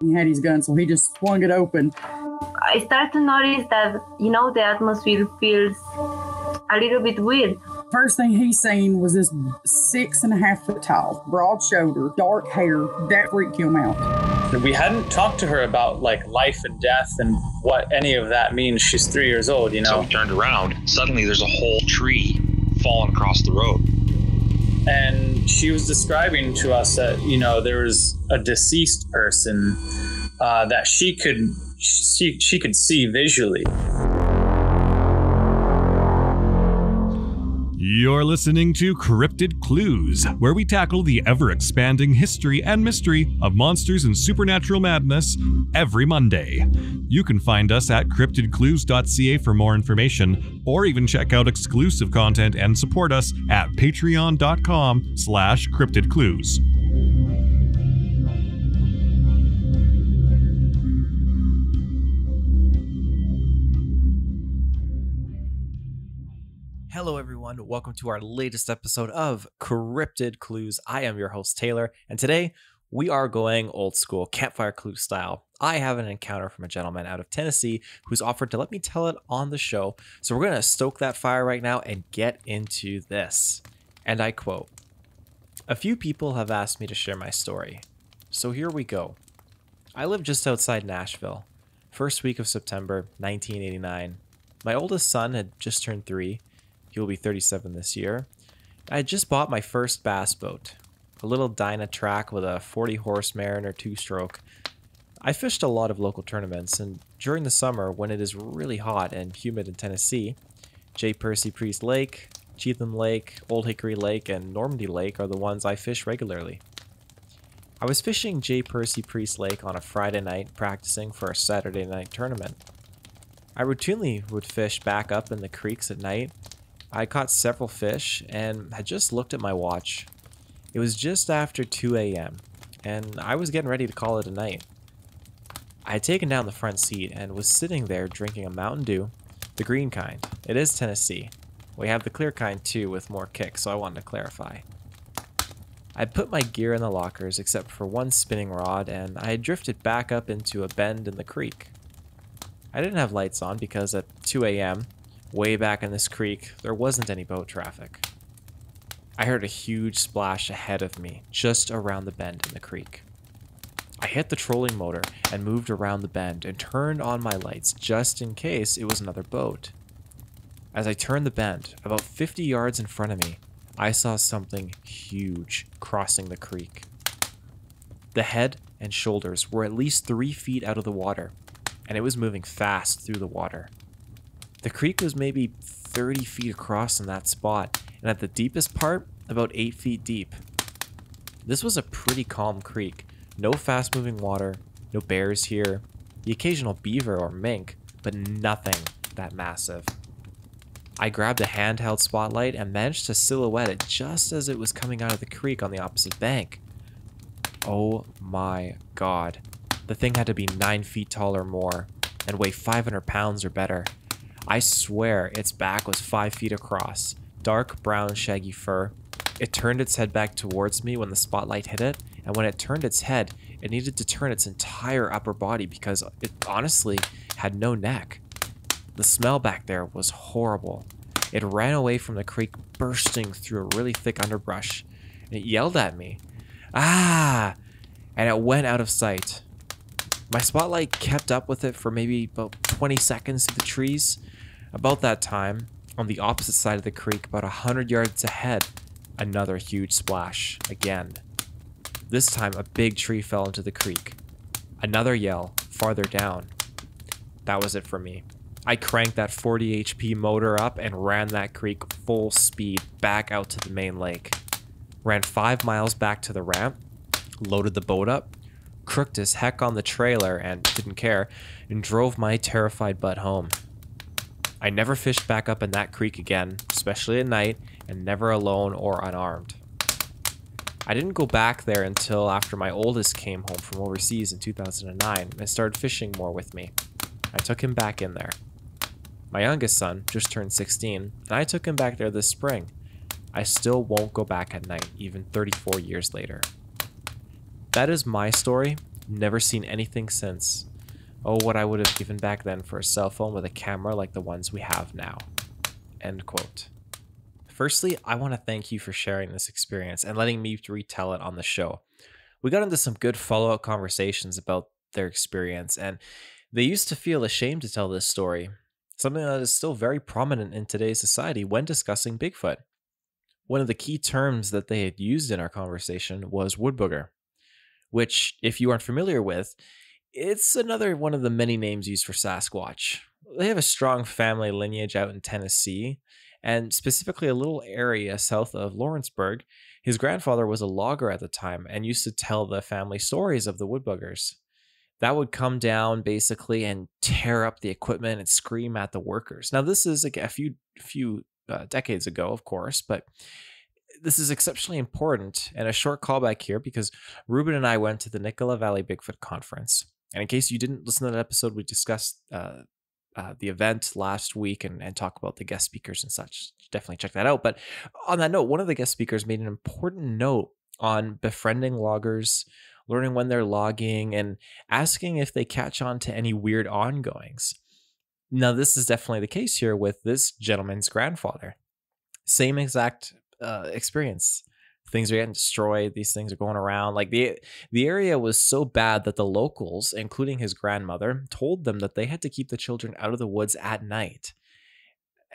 He had his gun, so he just swung it open. I start to notice that, the atmosphere feels a little bit weird. First thing he seen was this 6.5 foot tall, broad shoulder, dark hair. That freaked him out. We hadn't talked to her about like life and death and what any of that means. She's 3 years old, So we turned around. Suddenly there's a whole tree falling across the road. And she was describing to us that, there was a deceased person that she could see visually. You're listening to Cryptid Clues, where we tackle the ever-expanding history and mystery of monsters and supernatural madness every Monday. You can find us at CryptidClues.ca for more information, or even check out exclusive content and support us at patreon.com/CryptidClues. Hello everyone, welcome to our latest episode of Cryptid Clues. I am your host Taylor, and today we are going old school, campfire clue style. I have an encounter from a gentleman out of Tennessee who's offered to let me tell it on the show. So we're going to stoke that fire right now and get into this. And I quote, "A few people have asked me to share my story. So here we go. I live just outside Nashville. First week of September, 1989. My oldest son had just turned 3. He will be 37 this year. I had just bought my first bass boat, a little Dyna Track with a 40-horse Mariner 2-stroke. I fished a lot of local tournaments, and during the summer, when it is really hot and humid in Tennessee, J. Percy Priest Lake, Cheatham Lake, Old Hickory Lake, and Normandy Lake are the ones I fish regularly. I was fishing J. Percy Priest Lake on a Friday night, practicing for a Saturday night tournament. I routinely would fish back up in the creeks at night. I caught several fish and had just looked at my watch. It was just after 2 a.m. and I was getting ready to call it a night. I had taken down the front seat and was sitting there drinking a Mountain Dew, the green kind. It is Tennessee. We have the clear kind too with more kick, so I wanted to clarify. I had put my gear in the lockers except for one spinning rod, and I had drifted back up into a bend in the creek. I didn't have lights on because at 2 a.m., way back in this creek, there wasn't any boat traffic. I heard a huge splash ahead of me, just around the bend in the creek. I hit the trolling motor and moved around the bend and turned on my lights just in case it was another boat. As I turned the bend, about 50 yards in front of me, I saw something huge crossing the creek. The head and shoulders were at least 3 feet out of the water, and it was moving fast through the water. The creek was maybe 30 feet across in that spot, and at the deepest part, about 8 feet deep. This was a pretty calm creek. No fast-moving water, no bears here, the occasional beaver or mink, but nothing that massive. I grabbed a handheld spotlight and managed to silhouette it just as it was coming out of the creek on the opposite bank. Oh my god. The thing had to be 9 feet tall or more, and weigh 500 pounds or better. I swear its back was 5 feet across, dark brown shaggy fur. It turned its head back towards me when the spotlight hit it, and when it turned its head, it needed to turn its entire upper body because it honestly had no neck. The smell back there was horrible. It ran away from the creek, bursting through a really thick underbrush. It yelled at me, "Ah!" and it went out of sight. My spotlight kept up with it for maybe about 20 seconds through the trees. About that time, on the opposite side of the creek, about 100 yards ahead, another huge splash again. This time, a big tree fell into the creek. Another yell farther down. That was it for me. I cranked that 40 HP motor up and ran that creek full speed back out to the main lake. Ran 5 miles back to the ramp, loaded the boat up, crooked as heck on the trailer and didn't care, and drove my terrified butt home. I never fished back up in that creek again, especially at night, and never alone or unarmed. I didn't go back there until after my oldest came home from overseas in 2009 and started fishing more with me. I took him back in there. My youngest son just turned 16, and I took him back there this spring. I still won't go back at night, even 34 years later. That is my story. Never seen anything since. Oh, what I would have given back then for a cell phone with a camera like the ones we have now. End quote. Firstly, I want to thank you for sharing this experience and letting me retell it on the show. We got into some good follow-up conversations about their experience, and they used to feel ashamed to tell this story, something that is still very prominent in today's society when discussing Bigfoot. One of the key terms that they had used in our conversation was wood booger, which, if you aren't familiar with, it's another one of the many names used for Sasquatch. They have a strong family lineage out in Tennessee, and specifically a little area south of Lawrenceburg. His grandfather was a logger at the time and used to tell the family stories of the woodbuggers that would come down basically and tear up the equipment and scream at the workers. Now, this is a few decades ago, of course, but this is exceptionally important. And a short callback here, because Reuben and I went to the Nicola Valley Bigfoot Conference. And in case you didn't listen to that episode, we discussed the event last week and talk about the guest speakers and such. Definitely check that out. But on that note, one of the guest speakers made an important note on befriending loggers, learning when they're logging, and asking if they catch on to any weird ongoings. Now, this is definitely the case here with this gentleman's grandfather. Same exact experience. Things are getting destroyed. These things are going around. Like the area was so bad that the locals, including his grandmother, told them that they had to keep the children out of the woods at night.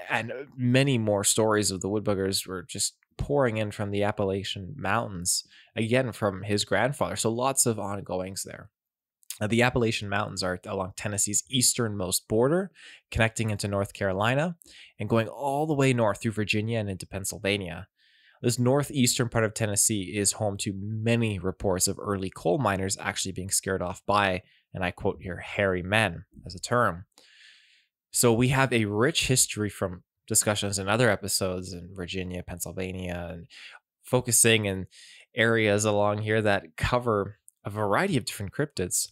And many more stories of the woodbuggers were just pouring in from the Appalachian Mountains, again from his grandfather. So lots of ongoings there. The Appalachian Mountains are along Tennessee's easternmost border, connecting into North Carolina and going all the way north through Virginia and into Pennsylvania. This northeastern part of Tennessee is home to many reports of early coal miners actually being scared off by, and I quote here, hairy men as a term. So we have a rich history from discussions in other episodes in Virginia, Pennsylvania, and focusing in areas along here that cover a variety of different cryptids.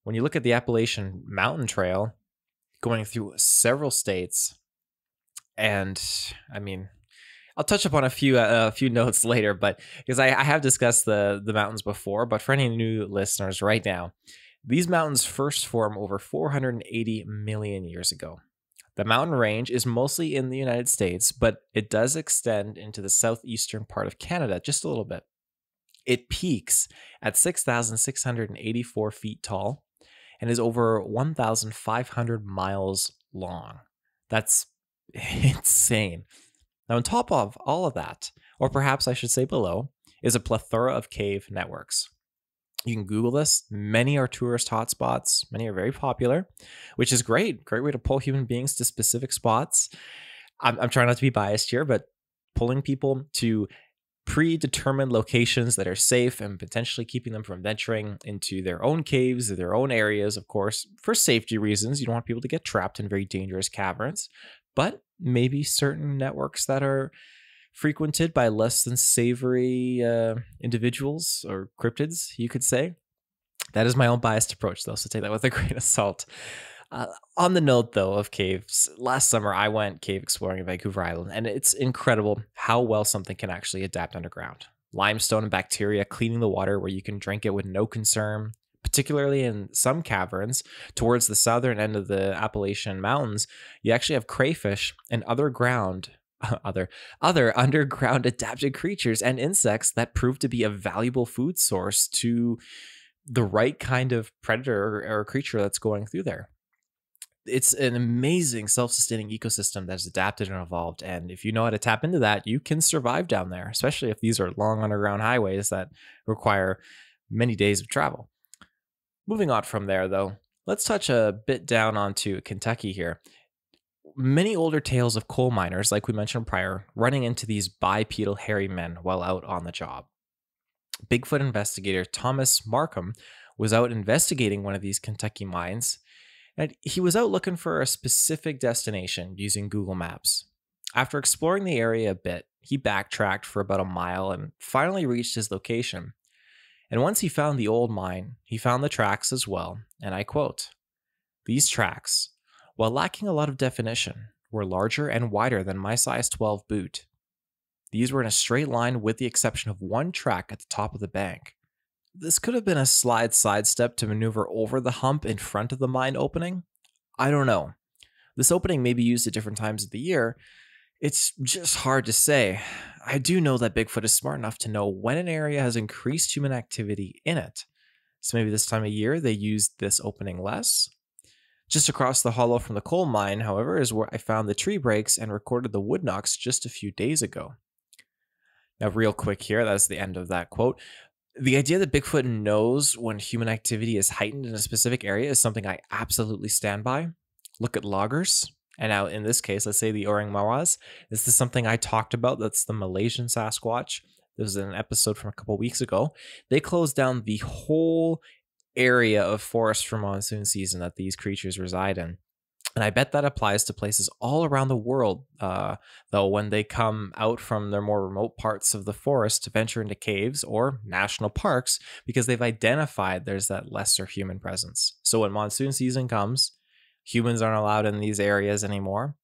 When you look at the Appalachian Mountain Trail going through several states, and I mean, I'll touch upon a few notes later, but because I have discussed the mountains before, but for any new listeners right now, these mountains first formed over 480 million years ago. The mountain range is mostly in the United States, but it does extend into the southeastern part of Canada just a little bit. It peaks at 6,684 feet tall and is over 1,500 miles long. That's insane. Now, on top of all of that, or perhaps I should say below, is a plethora of cave networks. You can Google this. Many are tourist hotspots. Many are very popular, which is great. Great way to pull human beings to specific spots. I'm trying not to be biased here, but pulling people to predetermined locations that are safe and potentially keeping them from venturing into their own caves or their own areas, of course, for safety reasons. You don't want people to get trapped in very dangerous caverns, but maybe certain networks that are frequented by less than savory individuals or cryptids, you could say. That is my own biased approach, though, so take that with a grain of salt. On the note, though, of caves, last summer I went cave exploring in Vancouver Island, and it's incredible how well something can actually adapt underground. Limestone and bacteria cleaning the water where you can drink it with no concern. Particularly in some caverns towards the southern end of the Appalachian Mountains, you actually have crayfish and other underground adapted creatures and insects that prove to be a valuable food source to the right kind of predator or creature that's going through there. It's an amazing self-sustaining ecosystem that's adapted and evolved. And if you know how to tap into that, you can survive down there, especially if these are long underground highways that require many days of travel. Moving on from there, though, let's touch a bit down onto Kentucky here. Many older tales of coal miners, like we mentioned prior, running into these bipedal hairy men while out on the job. Bigfoot investigator Thomas Markham was out investigating one of these Kentucky mines, and he was out looking for a specific destination using Google Maps. After exploring the area a bit, he backtracked for about a mile and finally reached his location. And once he found the old mine, he found the tracks as well, and I quote, "These tracks, while lacking a lot of definition, were larger and wider than my size 12 boot. These were in a straight line with the exception of one track at the top of the bank. this could have been a sidestep to maneuver over the hump in front of the mine opening. I don't know. This opening may be used at different times of the year. It's just hard to say. I do know that Bigfoot is smart enough to know when an area has increased human activity in it. So maybe this time of year they used this opening less. Just across the hollow from the coal mine, however, is where I found the tree breaks and recorded the wood knocks just a few days ago. Now, real quick here, that's the end of that quote. The idea that Bigfoot knows when human activity is heightened in a specific area is something I absolutely stand by. Look at loggers. And now in this case, let's say the Orang Mawas. This is something I talked about. That's the Malaysian Sasquatch. This was an episode from a couple weeks ago. They closed down the whole area of forest for monsoon season that these creatures reside in. And I bet that applies to places all around the world, though, when they come out from their more remote parts of the forest to venture into caves or national parks, because they've identified there's that lesser human presence. So when monsoon season comes, humans aren't allowed in these areas anymore.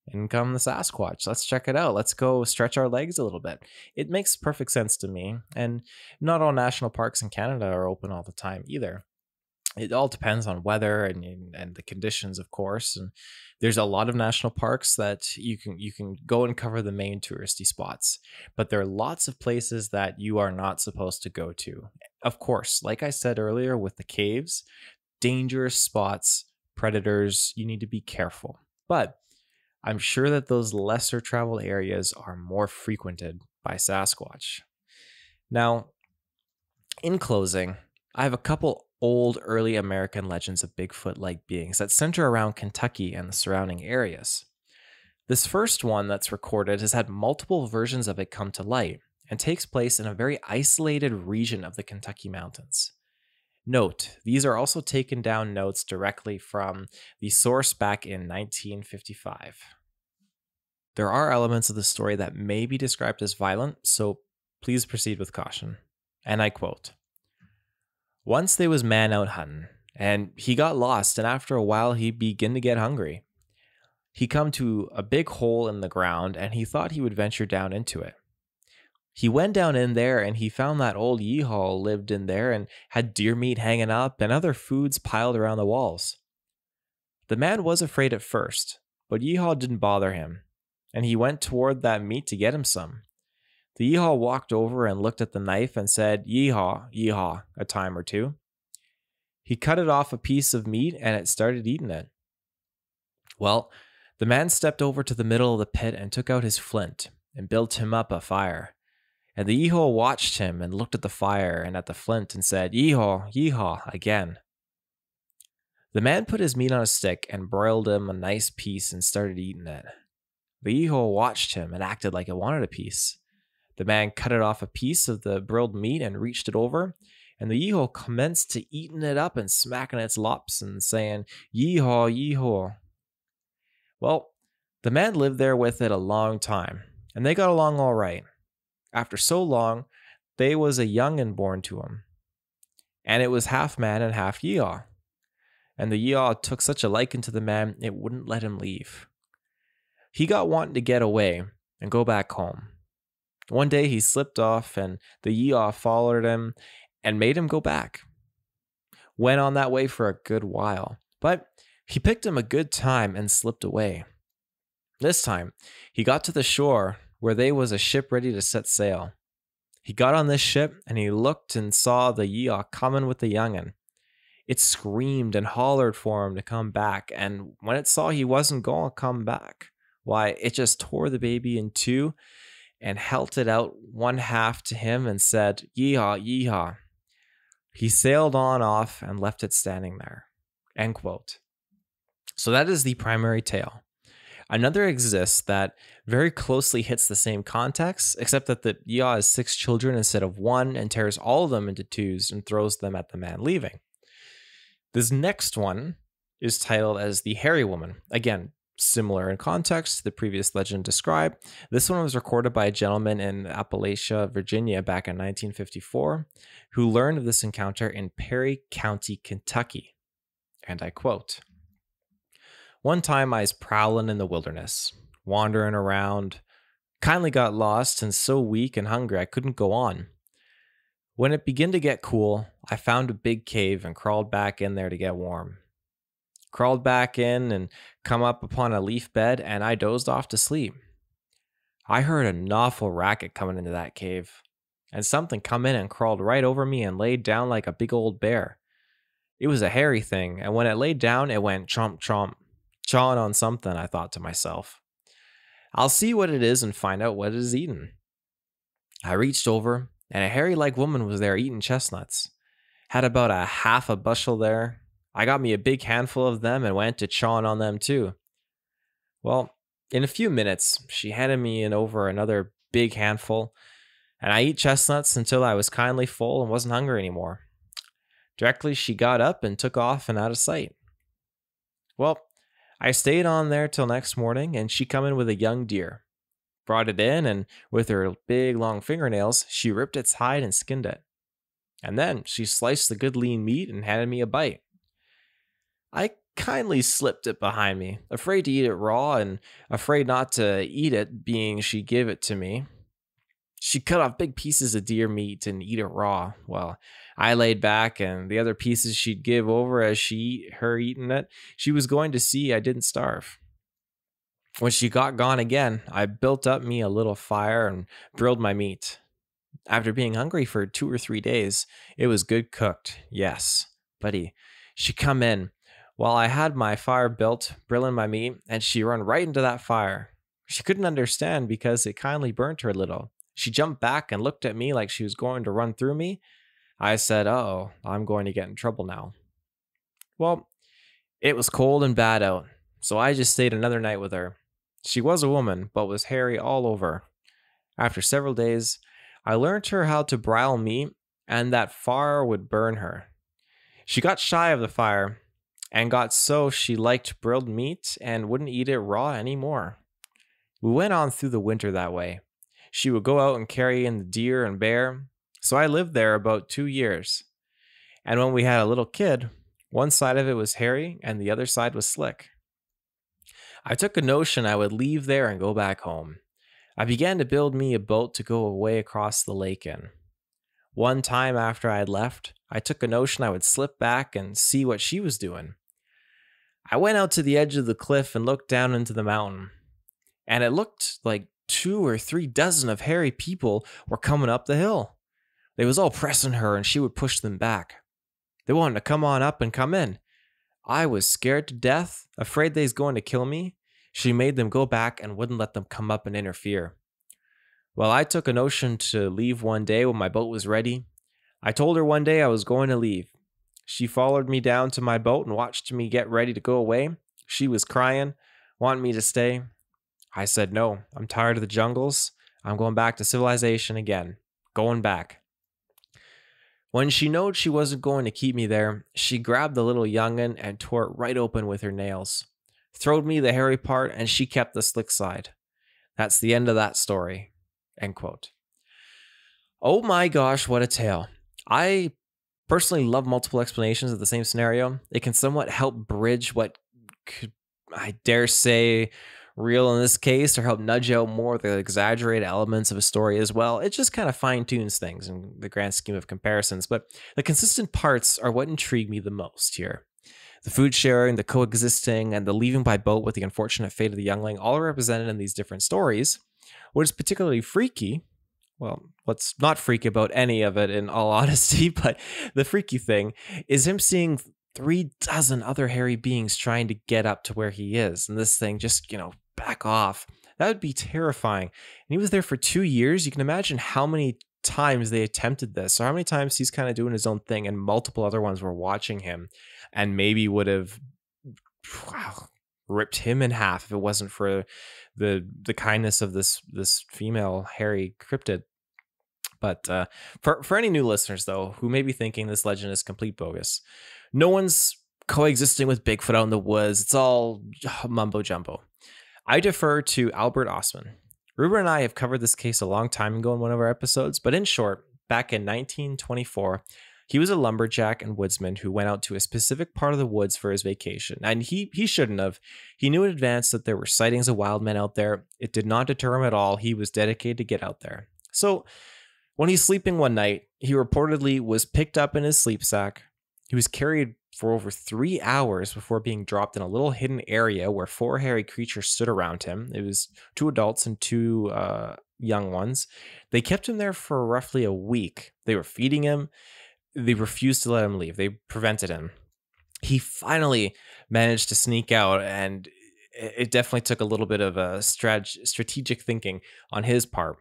In come the Sasquatch. Let's check it out. Let's go stretch our legs a little bit. It makes perfect sense to me. And not all national parks in Canada are open all the time either. It all depends on weather and the conditions, of course. And there's a lot of national parks that you can go and cover the main touristy spots. But there are lots of places that you are not supposed to go to. Of course, like I said earlier with the caves, dangerous spots, predators, you need to be careful. But I'm sure that those lesser traveled areas are more frequented by Sasquatch. Now, in closing, I have a couple old early American legends of Bigfoot-like beings that center around Kentucky and the surrounding areas. This first one that's recorded has had multiple versions of it come to light and takes place in a very isolated region of the Kentucky mountains. Note, these are also taken down notes directly from the source back in 1955. There are elements of the story that may be described as violent, so please proceed with caution. And I quote, "Once they was man out hunting, and he got lost, and after a while he began to get hungry. He come to a big hole in the ground, and he thought he would venture down into it. He went down in there, and he found that old yeehaw lived in there and had deer meat hanging up and other foods piled around the walls. The man was afraid at first, but yeehaw didn't bother him, and he went toward that meat to get him some. The yeehaw walked over and looked at the knife and said, 'Yeehaw, yeehaw,' a time or two. He cut it off a piece of meat and it started eating it. Well, the man stepped over to the middle of the pit and took out his flint and built him up a fire. And the yeehaw watched him and looked at the fire and at the flint and said, 'Yeehaw, yeehaw,' again. The man put his meat on a stick and broiled him a nice piece and started eating it. The yeehaw watched him and acted like it wanted a piece. The man cut it off a piece of the broiled meat and reached it over, and the yeehaw commenced to eating it up and smacking its lops and saying, 'Yeehaw, yeehaw.' Well, the man lived there with it a long time, and they got along all right. After so long, they was a young'un born to him, and it was half man and half yeehaw. And the yeehaw took such a liking to the man, it wouldn't let him leave. He got wanting to get away and go back home. One day he slipped off, and the yeehaw followed him and made him go back. Went on that way for a good while, but he picked him a good time and slipped away. This time, he got to the shore where there was a ship ready to set sail. He got on this ship, and he looked and saw the yeehaw coming with the young'un. It screamed and hollered for him to come back, and when it saw he wasn't going to come back, why, it just tore the baby in two and held it out one half to him and said, 'Yeehaw, yeehaw.' He sailed on off and left it standing there." End quote. So that is the primary tale. Another exists that very closely hits the same context, except that the yeehaw has 6 children instead of 1 and tears all of them into 2s and throws them at the man leaving. This next one is titled as The Hairy Woman. Again, similar in context to the previous legend described. This one was recorded by a gentleman in Appalachia, Virginia back in 1954 who learned of this encounter in Perry County, Kentucky. And I quote, "One time I was prowling in the wilderness, wandering around, kindly got lost and so weak and hungry I couldn't go on. When it began to get cool, I found a big cave and crawled back in there to get warm. Crawled back in and come up upon a leaf bed, and I dozed off to sleep. I heard an awful racket coming into that cave, and something come in and crawled right over me and laid down like a big old bear. It was a hairy thing, and when it laid down, it went chomp chomp, chawing on something, I thought to myself. I'll see what it is and find out what it is eating. I reached over, and a hairy-like woman was there eating chestnuts. Had about a half a bushel there. I got me a big handful of them and went to chawing on them too. Well, in a few minutes, she handed me over another big handful, and I ate chestnuts until I was kindly full and wasn't hungry anymore. Directly, she got up and took off and out of sight. Well, I stayed on there till next morning, and she come in with a young deer. Brought it in, and with her big long fingernails, she ripped its hide and skinned it. And then she sliced the good lean meat and handed me a bite. I kindly slipped it behind me, afraid to eat it raw and afraid not to eat it, being she gave it to me. She cut off big pieces of deer meat and eat it raw. Well, I laid back, and the other pieces she'd give over as her eating it. She was going to see I didn't starve. When she got gone again, I built up me a little fire and grilled my meat. After being hungry for 2 or 3 days, it was good cooked, yes. Buddy, she come in while I had my fire built, grilling my meat, and she run right into that fire. She couldn't understand because it kindly burnt her a little. She jumped back and looked at me like she was going to run through me. I said, "Uh-oh, I'm going to get in trouble now." Well, it was cold and bad out, so I just stayed another night with her. She was a woman, but was hairy all over. After several days, I learned her how to broil meat, and that fire would burn her. She got shy of the fire, and got so she liked grilled meat and wouldn't eat it raw anymore. We went on through the winter that way. She would go out and carry in the deer and bear, so I lived there about 2 years. And when we had a little kid, one side of it was hairy and the other side was slick. I took a notion I would leave there and go back home. I began to build me a boat to go away across the lake in. One time after I had left, I took a notion I would slip back and see what she was doing. I went out to the edge of the cliff and looked down into the mountain, and it looked like 2 or 3 dozen of hairy people were coming up the hill. They was all pressing her, and she would push them back. They wanted to come on up and come in. I was scared to death, afraid they's going to kill me. She made them go back and wouldn't let them come up and interfere. Well, I took a notion to leave one day when my boat was ready. I told her one day I was going to leave. She followed me down to my boat and watched me get ready to go away. She was crying, wanting me to stay. I said, "No, I'm tired of the jungles. I'm going back to civilization again. Going back." When she knowed she wasn't going to keep me there, she grabbed the little young'un and tore it right open with her nails. Throwed me the hairy part, and she kept the slick side. That's the end of that story. End quote. Oh my gosh, what a tale. I personally love multiple explanations of the same scenario. It can somewhat help bridge what could, I dare say, real in this case, or help nudge out more of the exaggerated elements of a story as well. It just kind of fine-tunes things in the grand scheme of comparisons, but the consistent parts are what intrigue me the most here. The food sharing, the coexisting, and the leaving by boat with the unfortunate fate of the youngling all are represented in these different stories. What is particularly freaky, well, what's not freaky about any of it in all honesty, but the freaky thing is him seeing 3 dozen other hairy beings trying to get up to where he is, and this thing just, back off. That would be terrifying. And he was there for 2 years. You can imagine how many times they attempted this, or how many times he's kind of doing his own thing and multiple other ones were watching him and maybe would have ripped him in half if it wasn't for the kindness of this female hairy cryptid. But for any new listeners, though, who may be thinking this legend is complete bogus, no one's coexisting with Bigfoot out in the woods. It's all mumbo jumbo. I defer to Albert Osman. Reuben and I have covered this case a long time ago in one of our episodes, but in short, back in 1924, he was a lumberjack and woodsman who went out to a specific part of the woods for his vacation, and he shouldn't have. He knew in advance that there were sightings of wild men out there. It did not deter him at all. He was dedicated to get out there. So When he's sleeping one night, he reportedly was picked up in his sleep sack. He was carried for over 3 hours before being dropped in a little hidden area where 4 hairy creatures stood around him. It was 2 adults and 2 young ones. They kept him there for roughly a week. They were feeding him. They refused to let him leave. They prevented him. He finally managed to sneak out, and it definitely took a little bit of a strategic thinking on his part.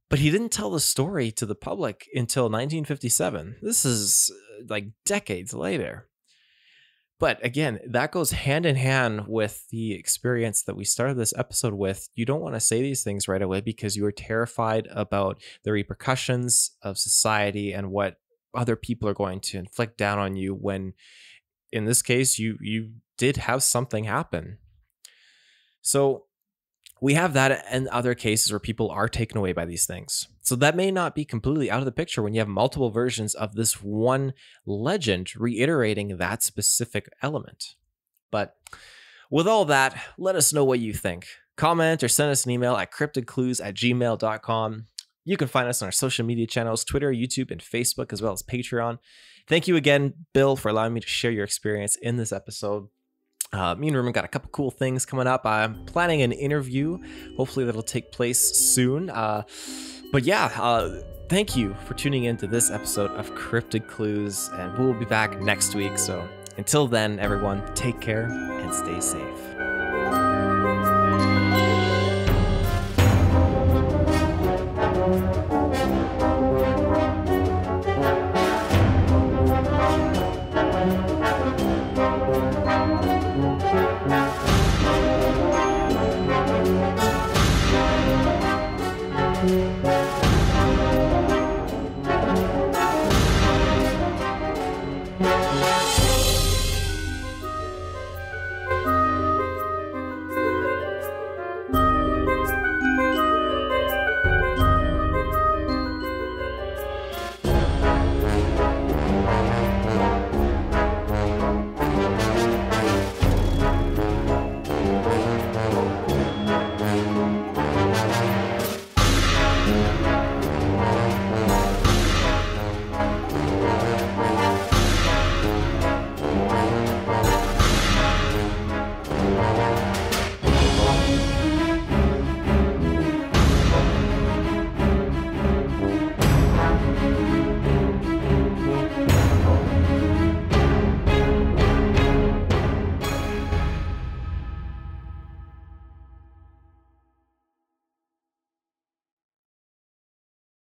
But he didn't tell the story to the public until 1957. This is like decades later. But again, that goes hand in hand with the experience that we started this episode with. You don't want to say these things right away because you are terrified about the repercussions of society and what other people are going to inflict down on you when, in this case, you did have something happen. So we have that and other cases where people are taken away by these things. So that may not be completely out of the picture when you have multiple versions of this one legend reiterating that specific element. But with all that, let us know what you think. Comment or send us an email at cryptidclues@gmail.com. You can find us on our social media channels, Twitter, YouTube, and Facebook, as well as Patreon. Thank you again, Bill, for allowing me to share your experience in this episode. Me and Reuben got a couple cool things coming up. I'm planning an interview. Hopefully that'll take place soon. But yeah, thank you for tuning in to this episode of Cryptid Clues, and we'll be back next week. So until then, everyone, take care and stay safe.